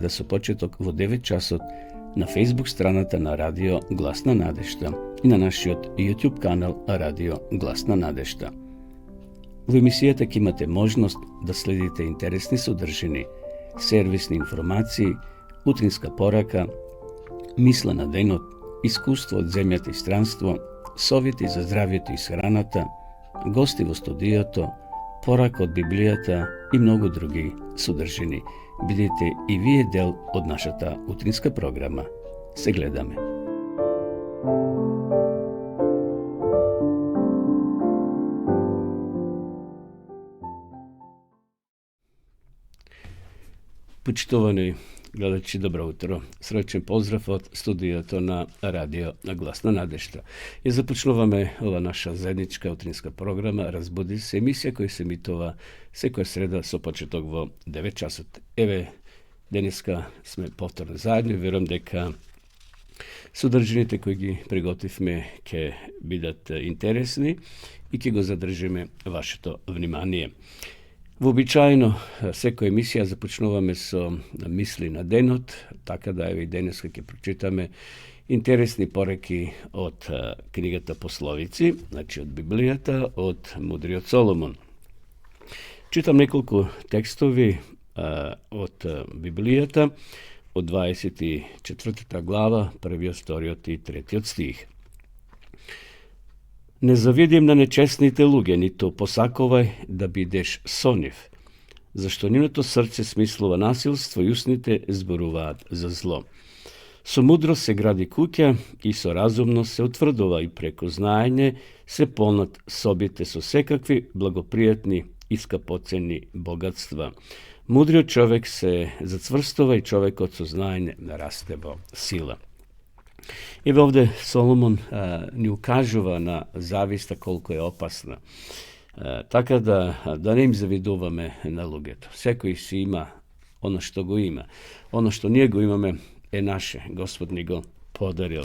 да со почеток во 9 часот на Facebook страната на Радио Гласна Надежда и на нашиот YouTube канал Радио Гласна Надежда. Во емисијата ќе имате можност да следите интересни содржини, сервисни информации, утринска порака, мисла на денот, искуство од земјата и странство, совети за здравјето и храната, гости во студиото, порака од Библијата и многу други содржини. Бидете и вие дел од нашата утринска програма. Се гледаме. Почитувани гледачи, добро утро. Среќен поздрав од студиото на Радио Гласна Надежда. И започнуваме ова наша заедничка утринска програма Разбуди се, емисија која се емитува секоја среда со почеток во 9 часот. Еве, денеска сме повторно заедно и верувам дека содржините кои ги приготвивме ќе бидат интересни и ќе го задржиме вашето внимание. Вообичаено, секоја емисија започнуваме со мисли на денот, така да еве и денеска ќе прочитаме интересни пореки од книгата Пословици, значи од Библијата, од мудриот Соломон. Читам неколку текстови од Библијата, од 24 глава, 1, 2 и 3 стих. Не завидим на нечестните луѓе, ниту посакувај да бидеш со нив, зашто нивното срце смислува насилство и устните зборуваат за зло. Со мудрост се гради куќа и со разумно се утврдува и преку знаење се полнат собите со секакви благопријатни и скапоценни богатства. Мудриот човек се зацврстува и човекот со знаење нарасте во сила. И овде Соломон ни укажува на зависта колку е опасна. Така да не им завидуваме на луѓето. Секој си има оно што го има. Оно што ние го имаме е наше. Господ ни го подарил.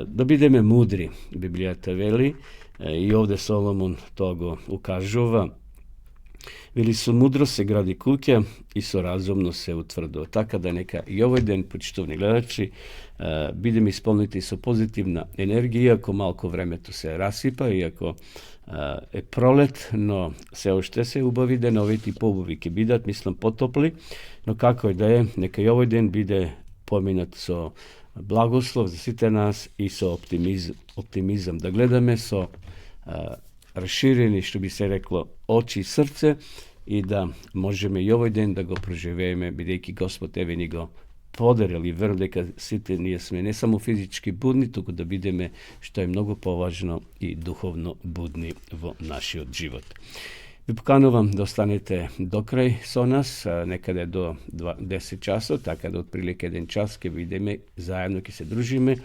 Да бидеме мудри, Библијата вели, и овде Соломон тоа го укажува. Вели, со мудрост се гради куќа и со разумно се утврдува. Така да нека и овој ден, почитувани гледачи, бидеме исполнети со позитивна енергија, иако малку времето се расипа, иако е пролет, но се уште се убави деновите и поубави ќе бидат, мислам, потопли, но како и да е, нека и овој ден биде поминат со благослов за сите нас и со оптимизам. Да гледаме со расширени, што би се рекло, очи и срце и да можеме и овој ден да го проживееме, бидејќи Господ еве ни го подарил и верувам дека сите ние сме не само физички будни, туку да бидеме, што е многу поважно, и духовно будни во нашиот живот. Ви поканувам да останете до крај со нас, некаде до 10 часот, така да отприлike 1 час ќе бидеме заедно, ќе се дружиме.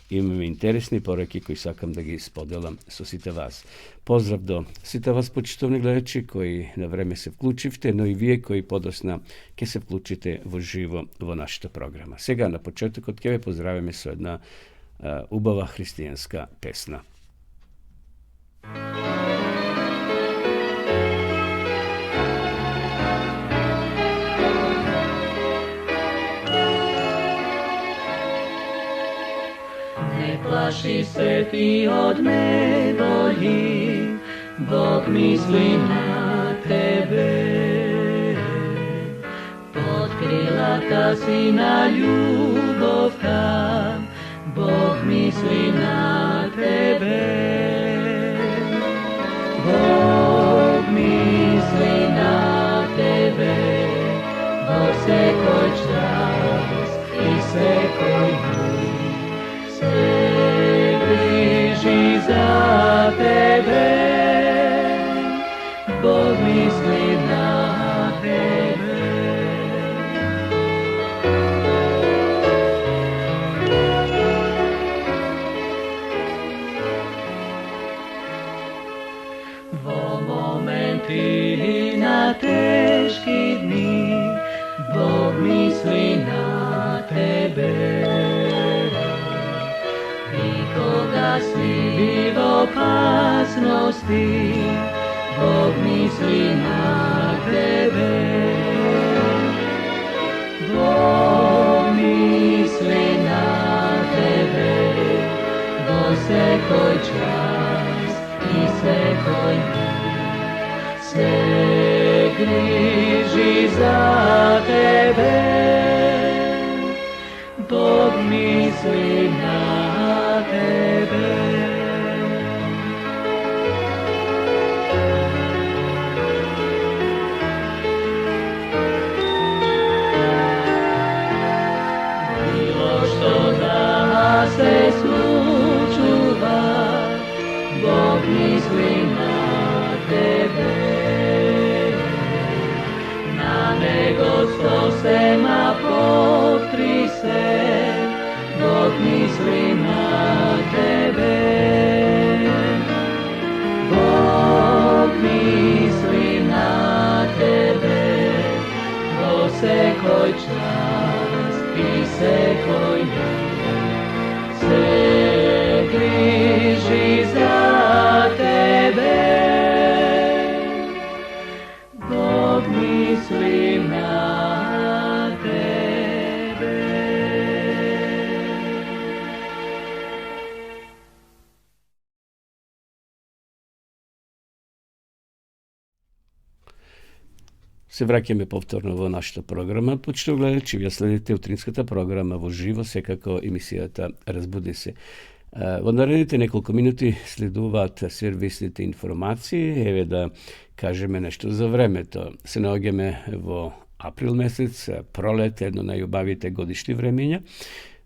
Имаме интересни пораки кои сакам да ги споделам со сите вас. Поздрав до сите вас, почитувани гледачи, кои на време се вклучивте, но и вие кои подосна ќе се вклучите во живо во нашата програма. Сега на почетокот ќе ве поздравиме со една убава христијанска песна. Plaši se ti od nevolji, Bog misli na tebe. Pod krilata si na ljubov tam, Bog misli na tebe. Bog misli na tebe, vo sekoj čas i sekoj dni. Se bliži za tebe, Bog misli na tebe. Vo momenti na teški dni, Bog misli na tebe. Koga si v opasnosti, Bog misli na tebe. Bog misli na tebe, vo svekoj čas i svekoj mиг. Se griži za tebe, Bog misli na tebe. Bilo što da se slučuva, Bog misli na tebe. Na nego što se ma potri se, Bog misli na tebe. Bog misli na tebe, vo sekoj čas i sekoj mиг. Se griži za tebe, Bog misli na tebe. Се враќаме повторно во нашата програма. Почитувани гледачи, вие следите утринската програма во живо, секако емисијата Разбуди се. Во наредните неколку минути следуваат сервисните информации. Еве да кажеме нешто за времето. Се наоѓаме во април месец, пролет, едно најубавите годишни времења.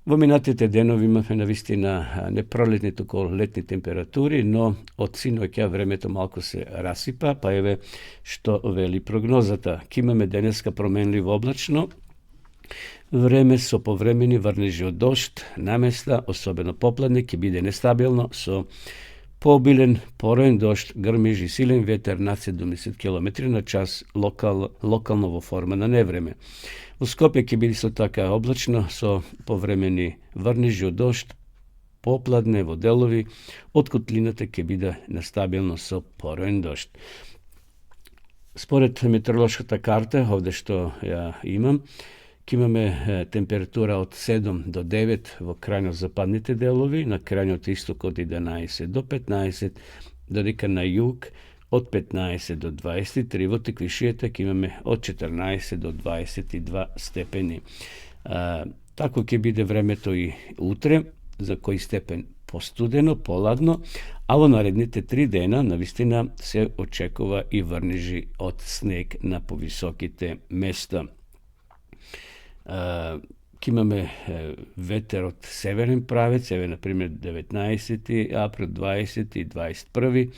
Во минатите денови имавме навистина не пролетни, туку летни температури, но од синоќа времето малку се расипа, па еве што вели прогнозата. Ке имаме денеска променливо облачно време со повремени врнежи од дожд, наместа, особено попладне, ќе биде нестабилно, со пообилен пороен дожд, грмежи, силен ветер над 70 км на час, локално во форма на невреме. Во Скопје ќе биде со така облачно, со повремени врнежи од дожд, попладне во делови, од котлината ќе биде нестабилно со пороен дожд. Според метеоролошката карта, овде што ја имам, ќе имаме температура од 7 до 9 во крајно западните делови, на крајниот исток од 11 до 15, додека на југ од 15 до 23, во теквишијата ќе имаме од 14 до 22 степени. Тако ќе биде времето и утре, за кој степен постудено, поладно, а во наредните 3 дена навистина се очекува и врнежи од снег на повисоките места. Ке имаме ветер од северен правец, еве например 19 април, 20 и 21.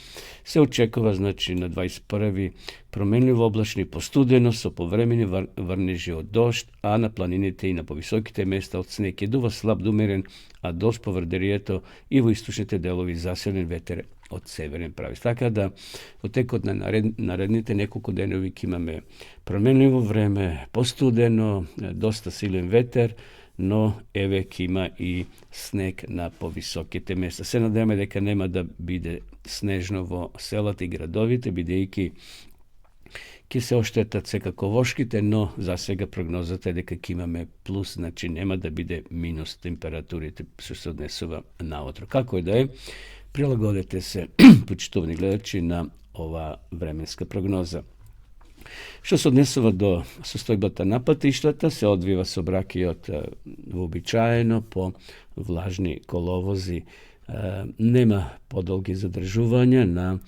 Се очекува, значи, на 21 променливо облачни постудено со повремени врнежи од дожд, а на планините и на повисоките места од снег. Ќе дува слаб до умерен, а дожд по врдерието и во источните делови засилен ветер од северен правец. Така да, во текот на наредните неколку денови ќе имаме променливо време, постудено, доста силен ветер, но еве ќе има и снег на повисоките места. Се надеваме дека нема да биде снежно во селата и градовите, бидејќи ќе се оштетат секако вошките, но за сега прогнозата е дека ќе имаме плюс, значи нема да биде минус температурите што се однесува наутро. Како и да е, прилагодете се, почитувани гледачи, на ова временска прогноза. Што се однесува до состојбата на патиштата, се одвива сообраќајот вообичаено по влажни коловози. Нема подолги задржувања на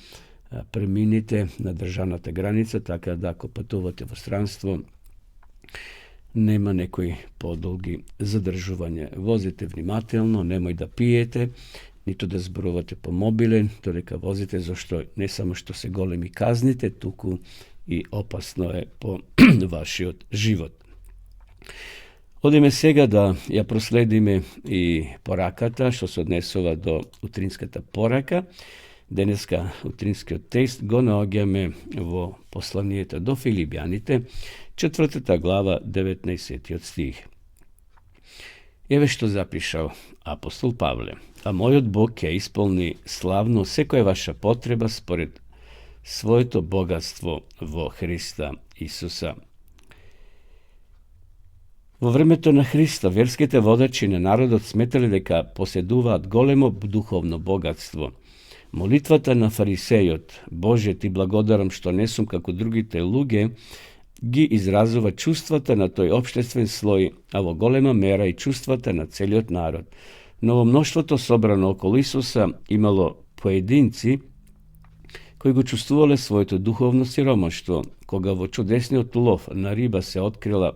премините на државната граница, така да ако патувате во странство, нема некои подолги задржувања. Возите внимателно, немој да пиете, ниту да зборувате по мобилен, додека возите, зашто не само што се големи казните, туку и опасно е по вашиот живот. Одиме сега да ја проследиме и пораката, што се однесува до утринската порака. Денеска утринскиот текст го наоѓаме во посланието до Филипјаните, 4 глава, 19 стих. Еве што запишал апостол Павле. А мојот Бог ќе исполни славно секоја ваша потреба според своето богатство во Христа Исуса. Во времето на Христа, верските водачи на народот сметале дека поседуваат големо духовно богатство. Молитвата на фарисејот, Боже, ти благодарам што не сум како другите луѓе, ги изразува чувствата на тој општествен слој, а во голема мера и чувствата на целиот народ. Но во мноштвото собрано околу Исуса имало поединци кои го чувствувале своето духовно сиромаштво. Кога во чудесниот лов на риба се открила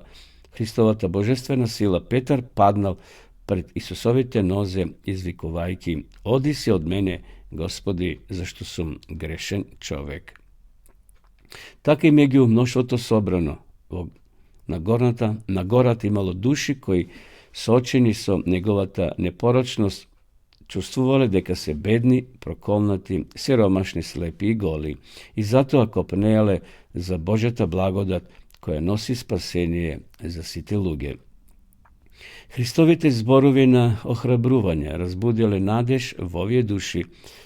Христовата божествена сила, Петар паднал пред Исусовите нозе, извикувајќи: Оди си од мене, Господи, зашто сум грешен човек. Така и меѓу мноштвото собрано на гората имало души кои, соочени со неговата непорочност, чувствувале дека се бедни, проколнати, сиромашни, слепи и голи, и затоа копнеале за Божјата благодат која носи спасение за сите луѓе. Христовите зборови на охрабрување разбудиле надеж во овие души,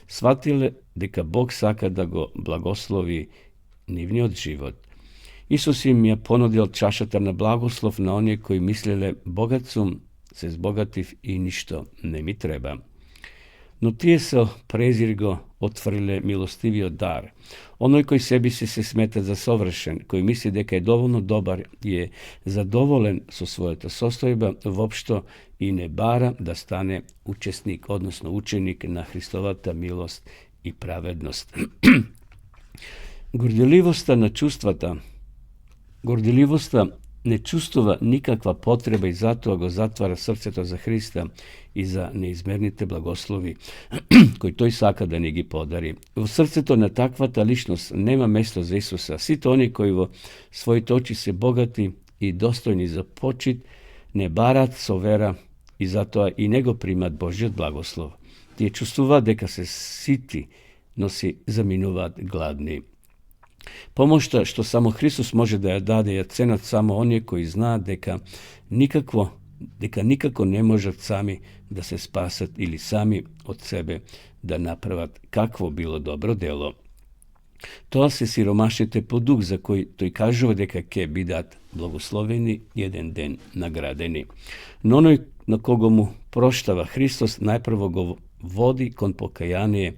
сватиле дека Бог сака да го благослови нивниот живот. Исус им ја понудил чашата на благослов на оние кои мислеле: богат сум, се збогатив и ништо не ми треба. Но тие со презир го отфрлиле милостивиот дар. Оној кој себе си се смета за совршен, кој мисли дека е доволно добар и е задоволен со својата состојба, воопшто и не бара да стане учесник, односно ученик на Христовата милост и праведност. Горделивоста не чувствува никаква потреба и затоа го затвара срцето за Христа и за неизмерните благослови кои тој сака да ни ги подари. Во срцето на таквата личност нема место за Исуса. Сите они кои во своите очи се богати и достојни за почит, не барат со вера и затоа и не го примат Божјиот благослов. Тие чувствуваат дека се сити, но си заминуваат гладни. Помошта што само Христос може да ја даде, ја ценат само оние кои знаат дека никако не можат сами да се спасат или сами од себе да направат какво било добро дело. Тоа се сиромашните по дух, за кои тој кажува дека ќе бидат благословени и еден ден наградени. Но оној на кого му проштава Христос најпрво го води кон покаяние,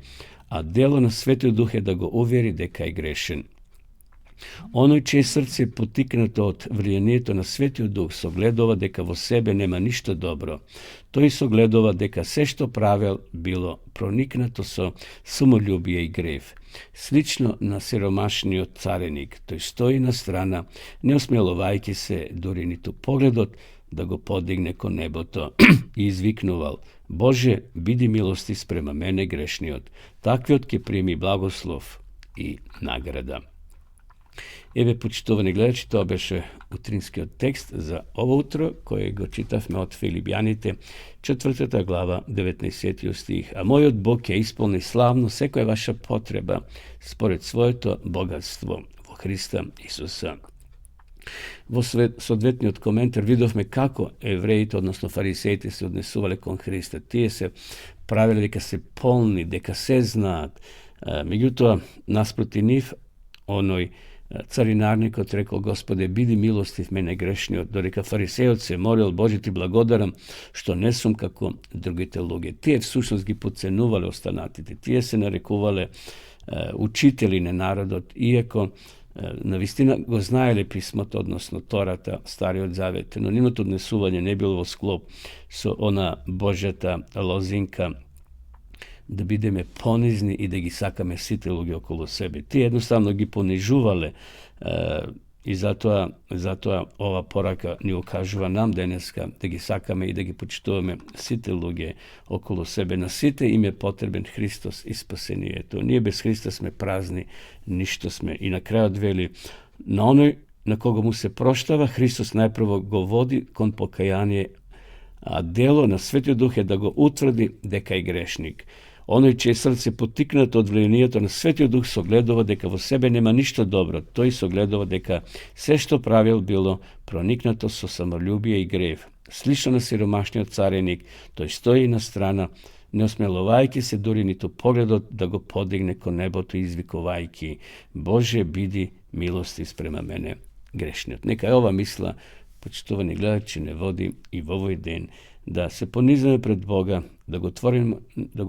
а дело на Светиот Дух е да го увери дека е грешен. Оној чие срце е потикнато од влијанието на Светиот Дух согледува дека во себе нема ништо добро. Тој согледува дека се што правел било проникнато со самолюбие и грев. Слично на сиромашниот цареник, тој стои на страна, не осмелувајќи се дури ниту погледот да го подигне кон небото и извикнувал: Боже, биди милости спрема мене грешниот. Таквиот ќе прими благослов и награда. Еве, почитувани гледачи, тоа беше утринскиот текст за ово утро, кој го читавме од Филипјаните, 4 глава, 19 стих. А мојот Бог ќе исполни славно секоја ваша потреба според своето богатство во Христа Исуса. Во соодветниот коментар видовме како евреите, односно фарисеите, се однесувале кон Христа. Тие се правеле дека се полни, дека се знаат. Меѓутоа, наспроти нив, оној царинарникот рекол: Господе, биди милостив мене грешниот, додека фарисејот се молил: Боже, ти благодарам што не сум како другите луѓе. Тие всушност ги подценувале останатите. Тие се нарекувале учители на народот, иако навистина го знаеле писмото, односно Тората, Стариот Завет, но нивното однесување не било во склоп со она Божјата лозинка да бидеме понизни и да ги сакаме сите луѓе околу себе. Тие едноставно ги понижувале и затоа ова порака ни окажува нам денеска да ги сакаме и да ги почитуваме сите луѓе околу себе. На сите им е потребен Христос и спасението. Ние без Христа сме празни, ништо сме. И на крајот вели: на оној на кого му се проштава, Христос најпрво го води кон покаяние, а дело на Светиот Дух е да го утврди дека е грешник. Оној чие срце потикнато од влијанието на Светиот Дух согледува дека во себе нема ништо добро. Тој согледува дека се што правил било проникнато со самолюбие и грев. Слично на сиромашниот цареник, тој стои на страна, не осмелувајќи се дури ниту погледот да го подигне кон небото, извикувајќи: Боже, биди милости спрема мене грешниот. Нека е ова мисла Почитувани гледачи, не води и во овој ден да се понизиме пред Бога, да го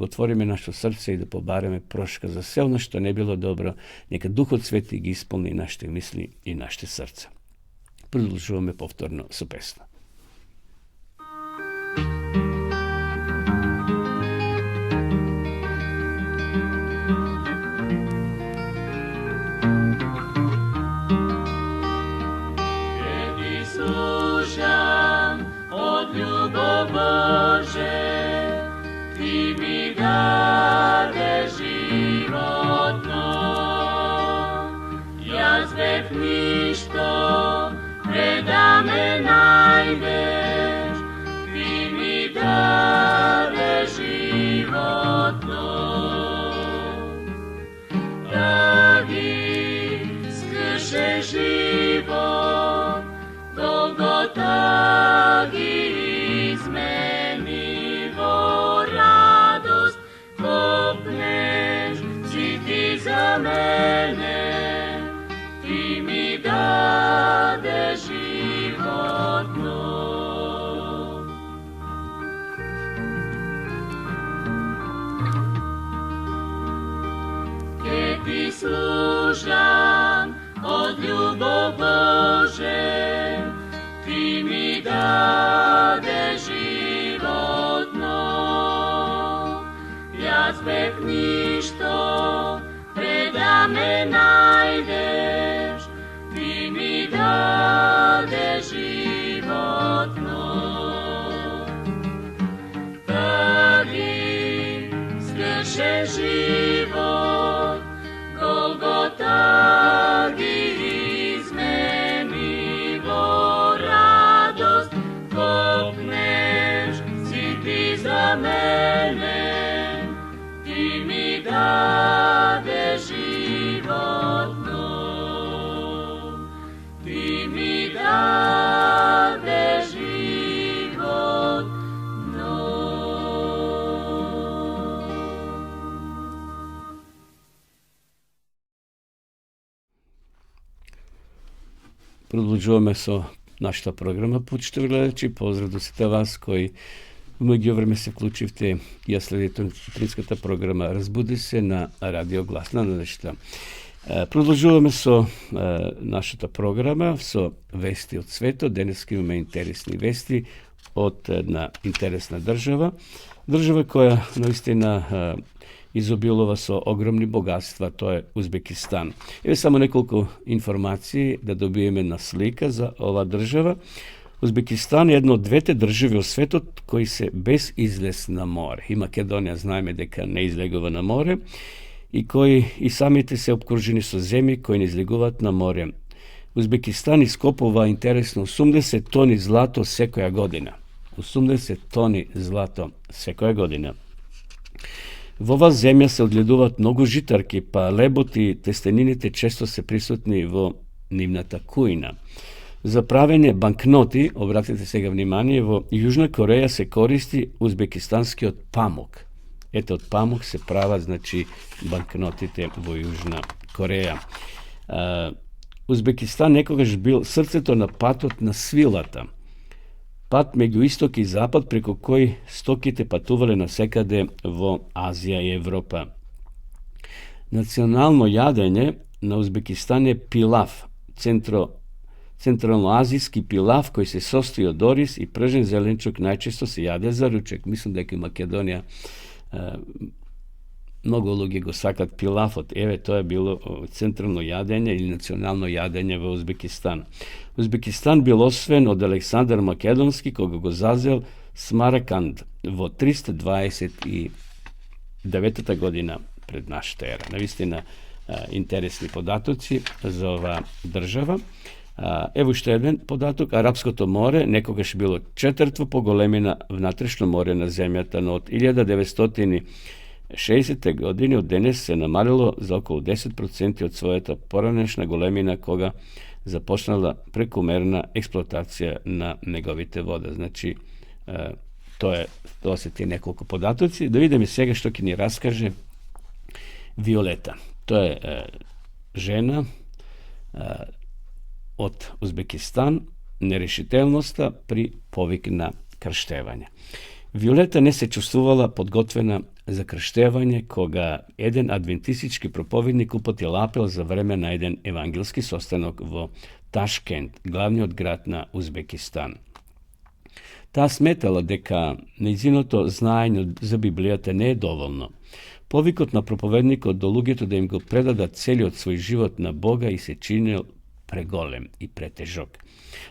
отвориме нашето срце и да побареме прошка за се оно што не било добро, нека Духот Свети ги исполни нашите мисли и нашите срца. Продолжуваме повторно со песна. Bože, Ti mi dade životno, ja zbeg ništo preda me najdeš, Ti mi dade životno. Radi skrše život, Golgota za mene, Ti mi dade životno. Ke Ti služam od ljubov Bože, Ti mi dade životno. Ja zbeg ništo preda me najdeš, Ti mi dade životno. Tady skrše život, Golgota izmeni vo radost, kopneš si Ti za mene, Ti mi dade životno, Ti mi dade životno. Продолжуваме со нашата програма, почитави гледачи. Поздрав до сите вас кои во меѓувреме се вклучивте и ја следите утринската програма Разбуди се на Радио Глас на надежта. Продолжуваме со нашата програма, со вести од светот. Денес имаме интересни вести од една интересна држава. Држава која наистина изобилува со огромни богатства, тоа е Узбекистан. Еве само неколку информации да добиеме на слика за ова држава. Узбекистан е една од двете држави во светот кои се без излез на море. И Македонија знаеме дека не излегува на море и кои и самите се обкружени со земји кои не излегуваат на море. Узбекистан ископува интересно 80 тони злато секоја година. 80 тони злато секоја година. Во оваа земја се одгледуваат многу житарки, па лебот и тестенините често се присутни во нивната кујна. За правење банкноти, обратете сега внимание, во Јужна Кореја се користи узбекистанскиот памук. Ете, од памук се прават, значи, банкнотите во Јужна Кореја. Узбекистан некогаш бил срцето на патот на свилата. Пат меѓу исток и запад, преку кој стоките патувале насекаде во Азија и Европа. Национално јадење на Узбекистан е пилав, централноазијски пилав кој се состои од ориз и пржен зеленчук, најчесто се јаде за ручек. Мислам дека и Македонија многу луѓе го сакат пилафот. Еве, тоа е било централно јадење или национално јадење во Узбекистан. Узбекистан бил освен од Александар Македонски, кога го зазел Смарканд во 329 година пред нашата ера. Навистина интересни податоци за оваа држава. Ево уште еден податок. Арапското море некогаш било четвртво по големина внатрешно море на земјата, но од 1960 години од денес се намалило за околу 10% од својата поранешна големина кога започнала прекумерна експлоатација на неговите вода. Значи, тоа се тие неколку податоци. Да видиме сега што ќе ни раскаже Виолета. Тоа е жена од Узбекистан, нерешителноста при повик на крштевање. Виолета не се чувствувала подготвена за крштевање кога еден адвентистички проповедник упатил апел за време на еден евангелски состанок во Ташкент, главниот град на Узбекистан. Таа сметала дека нејзиното знаење за Библијата не е доволно. Повикот на проповедникот до луѓето да им го предадат целиот свој живот на Бога и се чинил преголем и претежок.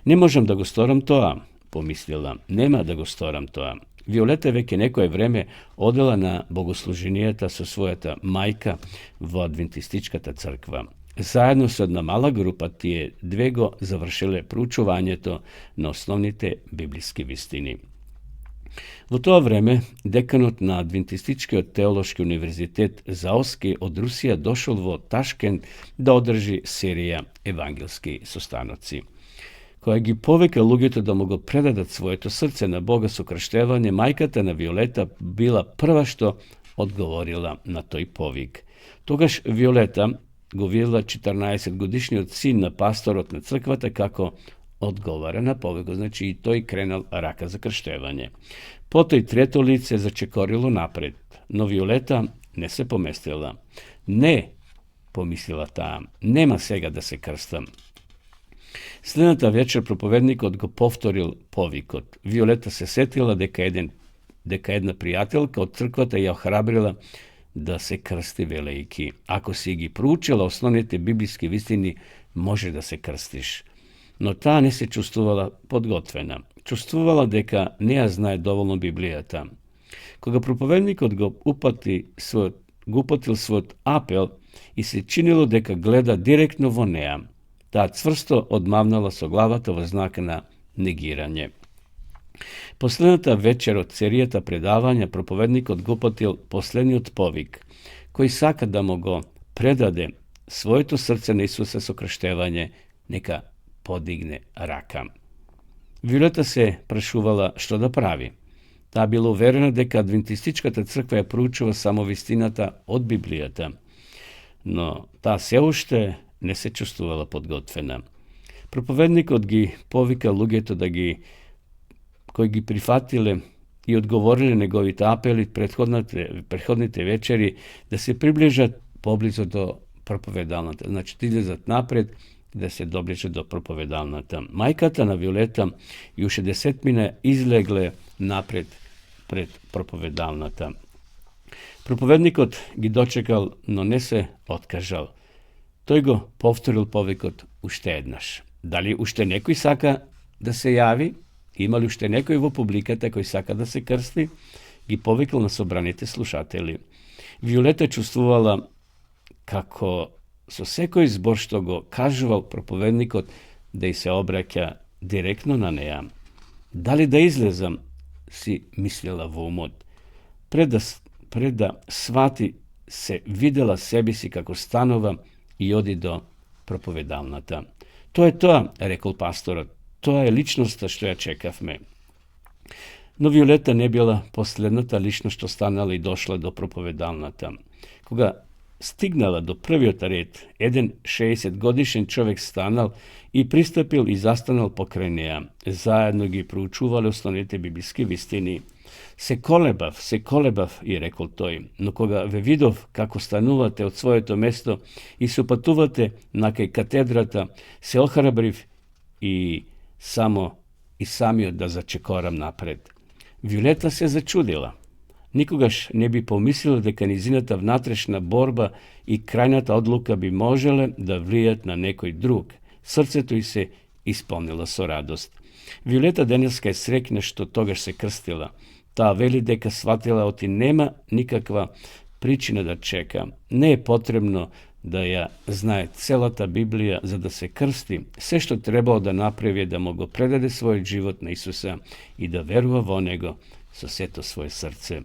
Не можам да го сторам тоа, помислила. Нема да го сторам тоа. Виолета веќе некое време одела на богослуженијата со својата мајка во адвентистичката црква. Заедно со една мала група тие две го завршиле проучувањето на основните библиски вистини. Во тоа време, деканот на Адвентистичкиот теолошки универзитет Заоски од Русија дошол во Ташкент да одржи серија евангелски состаноци. Која ги повика луѓето да му го предадат своето срце на Бога со крштевање, мајката на Виолета била прва што одговорила на тој повик. Тогаш Виолета го видела 14 годишниот син на пасторот на црквата како одговара на повикот, значи и тој кренал рака за крштевање. Потој трето лице зачекорило напред, но Виолета не се поместила. Не, помислила таа, нема сега да се крстам. Следната вечер проповедникот го повторил повикот. Виолета се сетила дека една пријателка од црквата ја охрабрила да се крсти велејки. Ако си ги проучила основните библиски вистини, може да се крстиш. Но таа не се чувствувала подготвена. Чувствувала дека не ја знае доволно Библијата. Кога проповедникот го упатил својот апел и се чинило дека гледа директно во неа, таа цврсто одмавнала со главата во знак на негирање. Последната вечер од серијата предавања проповедникот го упатил последниот повик, кој сака да му го предаде своето срце на Исуса со крштевање, нека подигне рака. Виолета се прашувала што да прави. Таа била уверена дека адвентистичката црква ја проучува само вистината од Библијата, но таа се уште не се чувствувала подготвена. Проповедникот ги повика луѓето кои ги прифатиле и одговориле неговите апели предходните вечери да се приближат поблизо до проповедалната. Значи, да излезат напред да се доближат до проповедалната. Мајката на Виолета и уште 10 мина излегле напред пред проповедалната. Проповедникот ги дочекал, но не се откажал. Тој го повторил повикот уште еднаш. Дали уште некој сака да се јави? Има ли уште некој во публиката кој сака да се крсти? Ги повикал на собраните слушатели. Виолета чувствувала како со секој збор што го кажувал проповедникот да и се обраќа директно на неа. Дали да излезам, си мислела во умот. Пред да свати се видела себе си како станува и оди до проповедалната. Тоа е тоа, рекол пасторот. Тоа е личноста што ја чекавме. Но Виолета не била последната личност што станала и дошла до проповедалната. Кога стигнала до првиот ред, еден 60 годишен човек станал и пристапил и застанал покрај неа. Заедно ги проучувале основните библиски вистини. Се колебав, и рекол тој, но кога ве видов како станувате од своето место и се патувате накај катедрата, се охрабрив и самиот да зачекорам напред. Виолета се зачудила. Никогаш не би помислила дека низината внатрешна борба и крајната одлука би можеле да влијат на некој друг. Срцето ѝ се исполнила со радост. Виолета денеска е среќна што тогаш се крстила. Таа вели дека сватила оти нема никаква причина да чека. Не е потребно да ја знае целата Библија за да се крсти. Се што требало да направи е да му го предаде својот живот на Исуса и да верува во него со сето своје срце.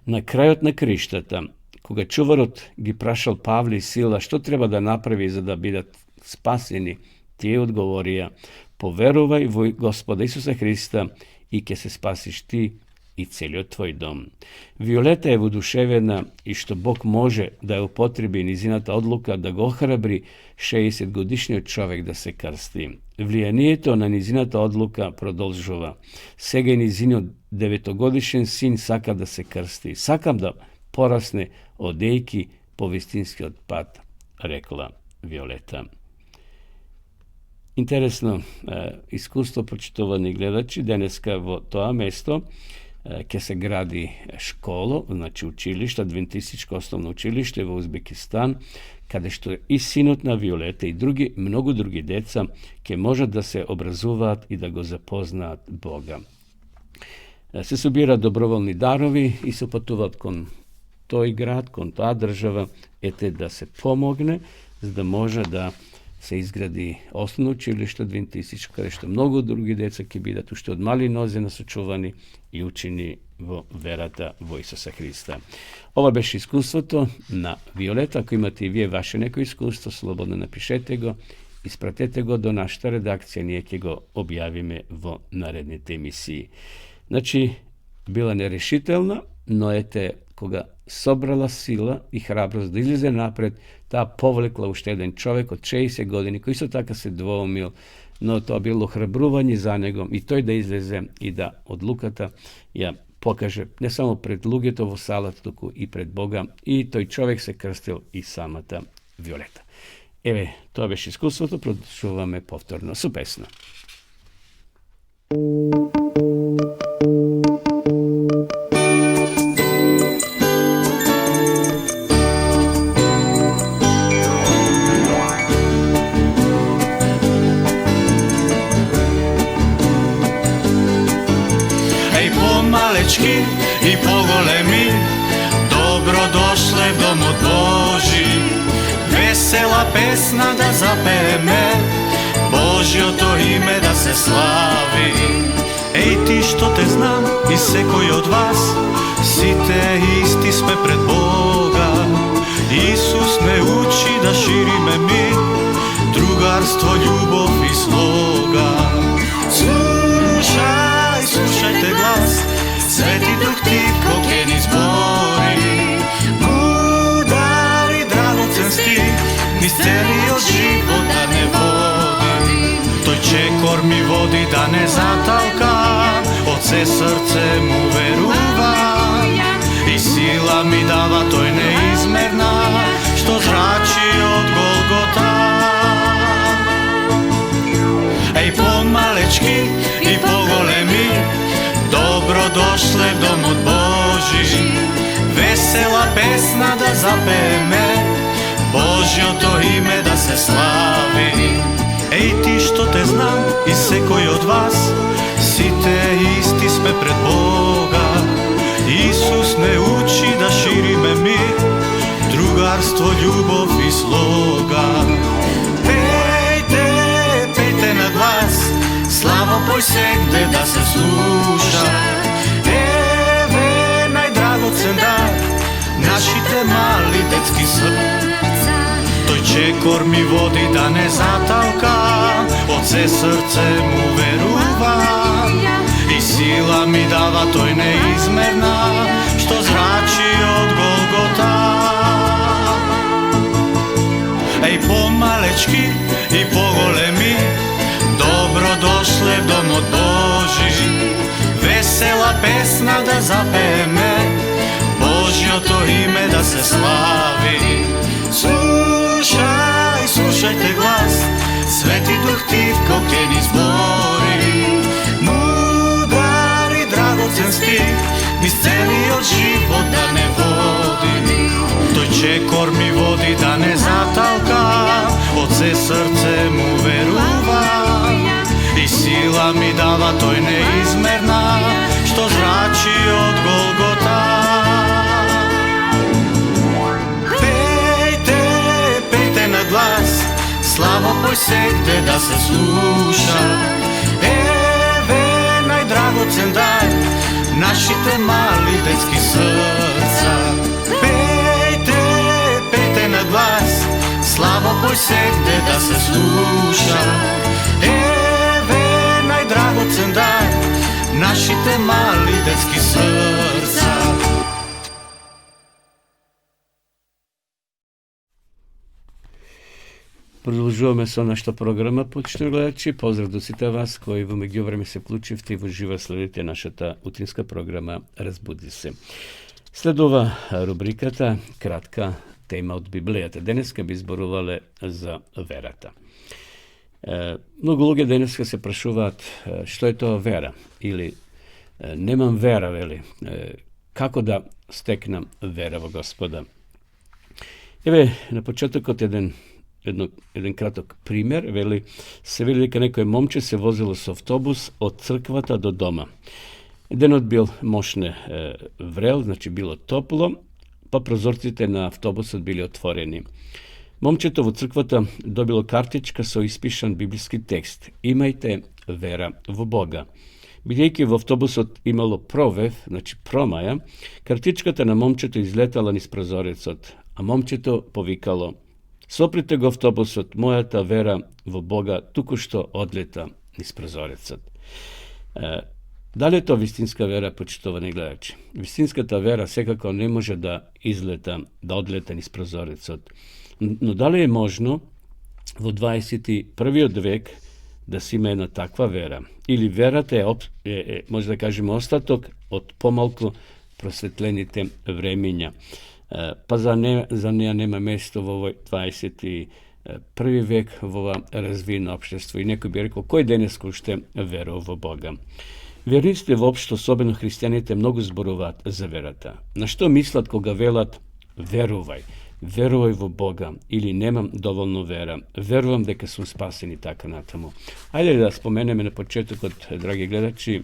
На крајот на криштата, кога чуварот ги прашал Павле и Сила што треба да направи за да бидат спасени, тие одговорија: поверувај во Господа Исуса Христа и ќе се спасиш ти и целиот твој дом. Виолета е воодушевена и што Бог може да ја употреби низината одлука да го охрабри 60 годишниот човек да се крсти. влиянието на низината одлука продолжува. Сега и низиниот 9-годишен син сака да се крсти. Сакам да порасне одејки по вистинскиот пат, рекла Виолета. Интересно искуство, прочитувани гледачи, денеска во тоа место ќе се гради школа, значи училиште, адвентистичко основно училиште во Узбекистан, каде што и синот на Виолета и многу други деца ќе можат да се образуваат и да го запознаат Бога. Се собираат доброволни дарови и се патуваат кон тој град, кон таа држава, да се помогне, за да може да се изгради основно училиште адвентистичко, каде што многу други деца ќе бидат уште од мали нозе насочувани и учени во верата во Исуса Христа. Ова беше искуството на Виолета. Ако имате и вие ваше некој искуство, слободно напишете го, испратете го до нашата редакција, ние ќе го објавиме во наредните емисии. Значи, била нерешителна, но кога собрала сила и храброст да излезе напред, таа повлекла уште еден човек од 60 години, кој исто така се двоумил, но тоа било храбрување за него и тој да излезе и да одлуката ја покаже не само пред луѓето во салата, туку и пред Бога, и тој човек се крстил и самата Виолета. Еве, тоа беше искуството, продолжуваме повторно со песна. И поголеми, добро дошле в домот Божи. Весела песна да запееме, Божјото име да се слави. Еј ти што те знам и секој од вас, сите исти сме пред Бога. Исус не учи да шириме мир, другарство, љубов и слога. Слушајте глас, Свети Дух тивко ке ни збори, мудар и драгоцен стих, низ целиот живот да не води. Тој че корми води да не заталка, од се срце му верувам. И сила ми дава тој неизмерна, што зрачи од Голгота. Еј помалечки и поголеми, добро дошле в домот Божи. Весела песна да запееме, Божјото име да се слави. Еј ти што те знам и секој од вас, сите исти сме пред Бога. Исус не учи да шириме мир, другарство, љубов и слога. Пејте, пејте на глас, слава пој сегде да се слуша. Еве најдрагоцен дар, нашите мали детски срца. Тој че корми води да не заталка, од се срце му верувам. И сила ми дава тој неизмерна, што зрачи од Голгота. Еј помалечки и поголеми, добро дошле в домот Божи. Весела песна да запееме, Божјото име да се слави. Слушајте глас, Свети Дух тивко ке ни збори, мудар и драгоцен стих, низ целиот живот да не води. Тој че корми води да не заталка, од се срце му верувам. И сила ми дава тој неизмерна, што зрачи од Голгота. Пејте, пејте на глас, слава пој сегде да се слуша. Еве најдрагоцен дар, нашите мали детски срца. Пејте, пејте на глас, слава пој сегде да се слуша. Драгоцен дар, нашите мали детски срца. Продолжуваме со нашата програма, почитувани гледачи. Поздрав до сите вас кои во меѓувреме се вклучивте и во живо следите нашата утринска програма Разбуди се. Следува рубриката кратка тема од Библијата. Денеска би зборувале за верата. Многу луѓе денеска се прашуваат што е тоа вера или немам вера, вели. Како да стекнам вера во Господа? Еве на почетокот еден краток пример, вели, се вели дека некој момче се возило со автобус од црквата до дома. Денот бил мощне врел, значи било топло, па прозорците на автобусот били отворени. Момчето во црквата добило картичка со испишан библиски текст: имајте вера во Бога. Бидејќи во автобусот имало провев, значи промаја, картичката на момчето излетала низ прозорецот, а момчето повикало: соприте го автобусот, мојата вера во Бога туку што одлета низ прозорецот. Дали е тоа вистинска вера, почитувани гледачи? Вистинската вера секако не може да одлета низ прозорецот. Но дали е можно во 21. век да се има една таква вера? Или верата е може да кажеме, остаток од помалку просветлените времиња? Па за неја нема место во овој 21. век во ова развиено општество. И некој би рекол, кој денес уште верува во Бога? Верниците воопшто, особено христијаните, многу зборуваат за верата. На што мислат кога велат верувај? Верувај во Бога, или немам доволно вера, верувам дека сум спасен и така натаму. Ајде да споменеме на почетокот, драги гледачи,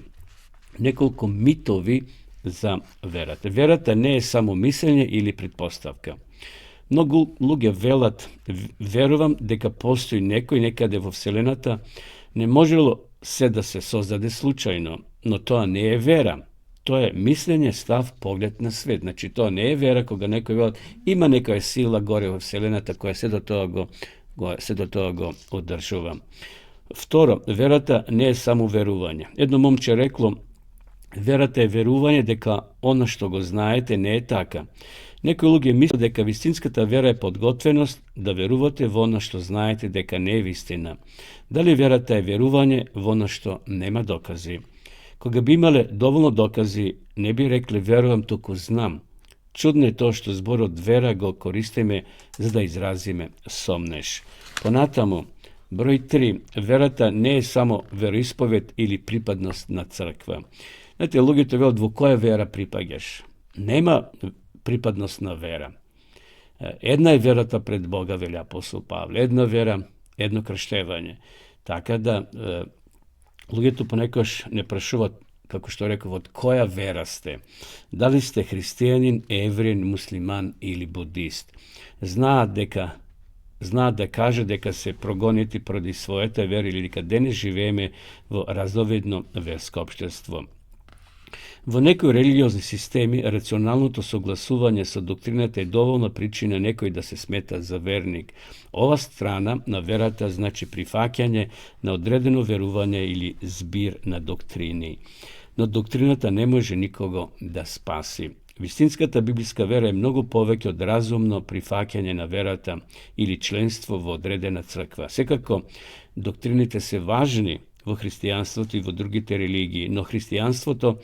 неколку митови за верата. Верата не е само мислење или предпоставка. Многу луѓе велат, верувам дека постои некој некаде во Вселената, не можело се да се создаде случајно, но тоа не е вера. Тоа е мислење, став, поглед на свет. Значи, тоа не е вера кога некој велат, има некоја сила горе во Вселената која се до тоа го одржува. Второ, верата не е само верување. Едно момче рекло, верата е верување дека она што го знаете не е така. Некои луѓе мислат дека вистинската вера е подготвеност да верувате во она што знаете дека не е вистина. Дали верата е верување во она што нема докази? Кога би имале доволно докази, не би рекле верувам, туку знам. Чудно е тоа што зборот вера го користиме за да изразиме сомнеш. Понатаму, број 3. Верата не е само вероисповед или припадност на црква. Знаете, луѓето велат во која вера припаѓаш. Нема припадност на вера. Една е верата пред Бога, вели апостол Павле. Една вера, едно крштевање. Така да, луѓето понекогаш не прашуваат, како што реков, од која вера сте. Дали сте христијанин, евреин, муслиман или будист. Знаат да каже дека се прогонети поради својата вера или дека денес живееме во разновидно верско општество. Во некои религиозни системи, рационалното согласување со доктрината е доволна причина некој да се смета за верник. Ова страна на верата значи прифаќање на одредено верување или збир на доктрини. Но доктрината не може никого да спаси. Вистинската библиска вера е многу повеќе од разумно прифаќање на верата или членство во одредена црква. Секако, доктрините се важни во христијанството и во другите религии, но христијанството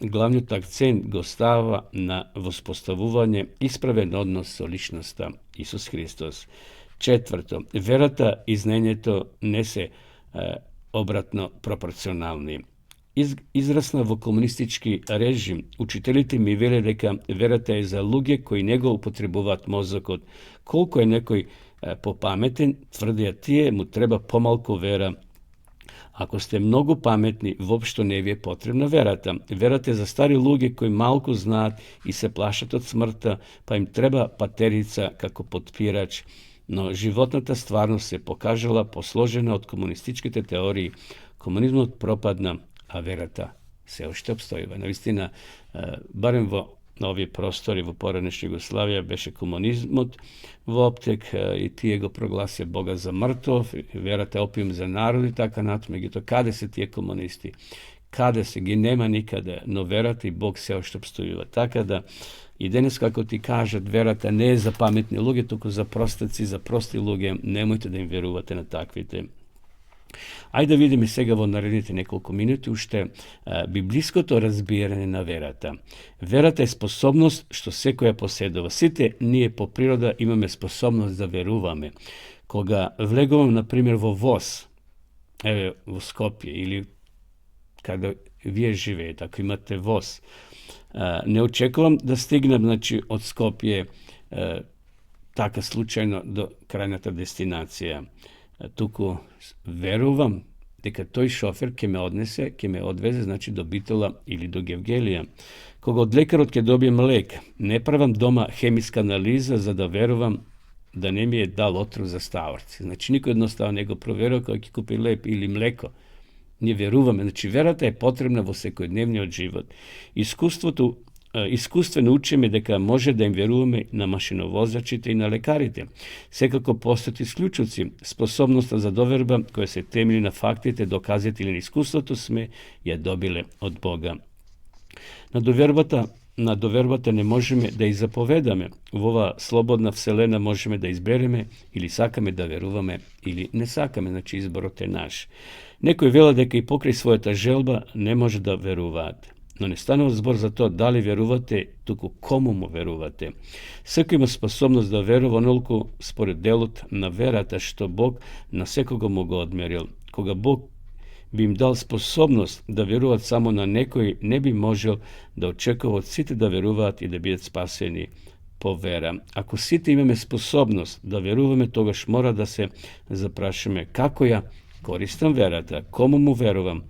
главниот акцент го става на воспоставување исправен однос со личноста Исус Христос. Четврто, верата и знаењето не се обратно пропорционални. Израсна во комунистички режим, учителите ми веле дека верата е за луѓе кои не го употребуваат мозокот. Колку е некој попаметен, тврдеа тие, му треба помалку вера. Ако сте многу паметни, воопшто не ви е потребна верата. Верата е за стари луѓе кои малку знаат и се плашат од смртта, па им треба патерица како потпирач. Но животната стварност се покажала посложена од комунистичките теории. Комунизмот пропадна, а верата се уште обстојува. Навистина, барем во на овие простори во поранешна Југославија беше комунизмот во оптек и тие го прогласија Бога за мртов, верата опиум за народ и така натаму. Меѓутоа, каде се тие комунисти? Каде се? Ги нема никаде, но верата и Бог се уште обстојува. Така да И денес, како ти кажат, верата не е за паметни луѓе, туку за простаци, за прости луѓе, немојте да им верувате на таквите. Ајде да видиме сега во наредните неколку минути уште библиското разбирање на верата. Верата е способност што секоја поседува. Сите ние по природа имаме способност да веруваме. Кога влегувам, например, во воз, еве во Скопје или каде вие живеете, ако имате воз, не очекувам да стигнем, значи, од Скопје така случајно до крајната дестинација. Туку верувам дека тој шофер ќе ме однесе, ќе ме одвезе, значи, до Битола или до Гевгелија. Кога од лекарот ќе добием лек, не правам дома хемиска анализа за да верувам да не ми е дал отров за ставарци. Значи, никој едноставно не го проверува кога ќе купи леп или млеко. Ние веруваме. Значи, верата е потребна во секојдневниот живот. Искуствено учиме дека може да им веруваме на машиновозачите и на лекарите. Секако постојат исклучоци. Способноста за доверба, која се темели на фактите, доказите или на искуството, сме ја добиле од Бога. На довербата не можеме да ја заповедаме. Во оваа слободна вселена можеме да избереме или сакаме да веруваме или не сакаме, значи изборот е наш. Некои велат дека и покрај својата желба не може да веруваат. Но не станува збор за тоа дали верувате, туку кому му верувате. Секој има способност да верува онолку според делот на верата што Бог на секого му го одмерил. Кога Бог би им дал способност да веруваат само на некој, не би можел да очекува од сите да веруваат и да бидат спасени по вера. Ако сите имаме способност да веруваме, тогаш мора да се запрашаме како ја користам верата, кому му верувам.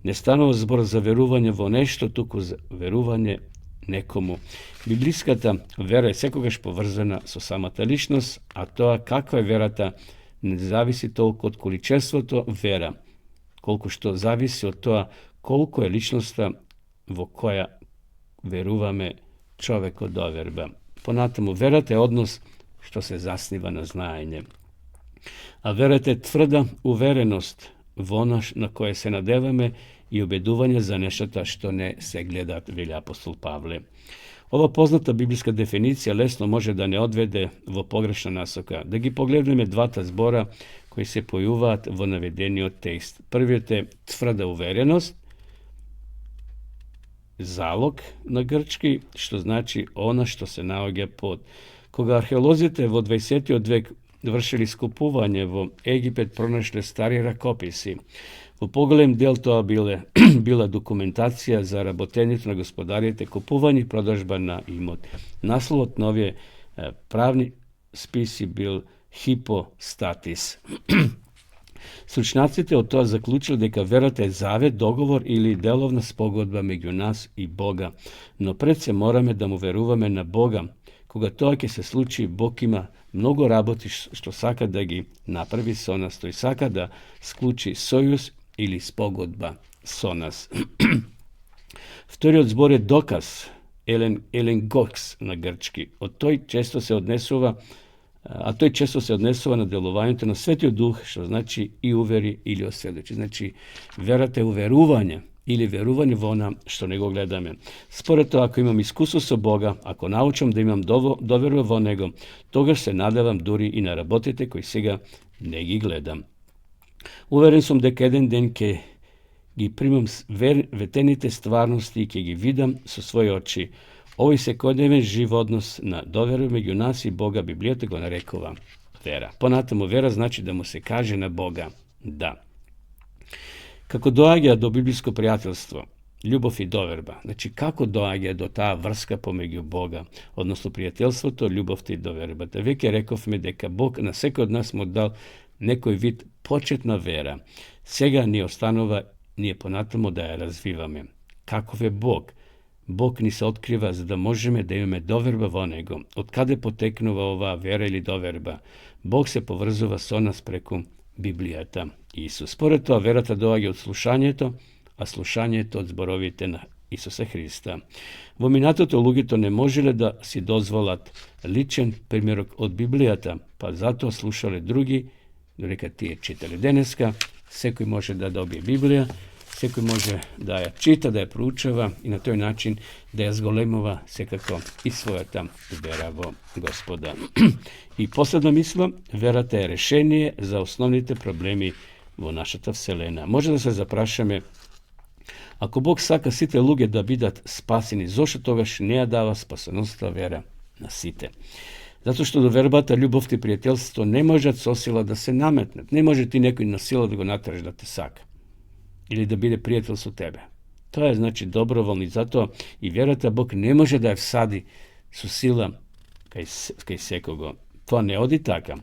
Не станува збор за верување во нешто, туку за верување некому. Библиската вера е секогаш поврзана со самата личност, а тоа каква е верата не зависи толку од количеството вера, колку што зависи од тоа колку е личноста во која веруваме човекот доверба. Понатаму, верата е однос што се заснива на знаење. А верата е тврда увереност во она на кое се надеваме и убедување за нештата што не се гледат, вели апостол Павле. Ова позната библиска дефиниција лесно може да не одведе во погрешна насока. Да ги погледнеме двата збора кои се појуваат во наведениот текст. Првиот е тврда увереност, залог на грчки, што значи она што се наоѓа под. Кога археолозите во 20. век вршили скупување во Египет, пронашле стари ракописи. Во поголем дел тоа била документација за работењето на господарите, купување и продажба на имот. Насловот на овие правни списи бил хипостатис. Стручњаците од тоа заклучили дека верата е завет, договор или деловна спогодба меѓу нас и Бога. Но пред се мораме да му веруваме на Бога. Кога тоа ќе се случи, Бог има многу работи што сака да ги направи со нас. Тој сака да склучи сојуз или спогодба со нас. Вториот збор е доказ, еленгокс на грчки. Тој често се однесува на делувањето на Светиот Дух, што значи и увери или осведочи. Значи, верата е уверување или верување во она што не го гледаме. Според тоа, ако имам искуство со Бога, ако научам да имам доверба во Него, тогаш се надевам дури и на работите кои сега не ги гледам. Уверен сум дека еден ден ќе ги примам ветените стварности и ќе ги видам со своји очи. Овој секојдневен жив однос на доверба меѓу нас и Бога, Библијата го нарекува вера. Понатаму, вера значи да му се каже на Бога да. Како доаѓа до библиско пријателство, љубов и доверба, значи како доаѓа до таа врска помеѓу Бога, односно пријателството, љубовта и довербата. Веќе рековме дека Бог на секој од нас му дал некој вид почетна вера. Сега ни останува ние понатаму да ја развиваме. Каков е Бог? Бог ни се открива за да можеме да имаме доверба во Него. Од каде потекнува оваа вера или доверба? Бог се поврзува со нас преку Библијата. Исус. Според тоа, верата доаѓа од слушањето, а слушањето од зборовите на Исуса Христа. Во минатото луѓето не можеле да си дозволат личен примерок од Библијата, па затоа слушале други, додека тие читале. Денеска секој може да добие Библија, Sekoj može da je čita, da je proučava i na toj način da je zgolemova sekako i svojata vera vo Gospoda. I posledno mislo, verata je rešenje za osnovните проблеми во нашата вселена. Може да се запрашаме, ако Бог сака сите луѓе да бидат спасени, зошто тогаш не ја дава спасеноста вера на сите? Затоа што до вербата, љубовта и пријателство не можат со сила да се наметнат. Не може ти некој на сила да го натраш да те сака или да биде пријател со тебе. Тоа е значи доброволно и затоа и верата Бог не може да ја всади со сила кај секого. Тоа не оди така.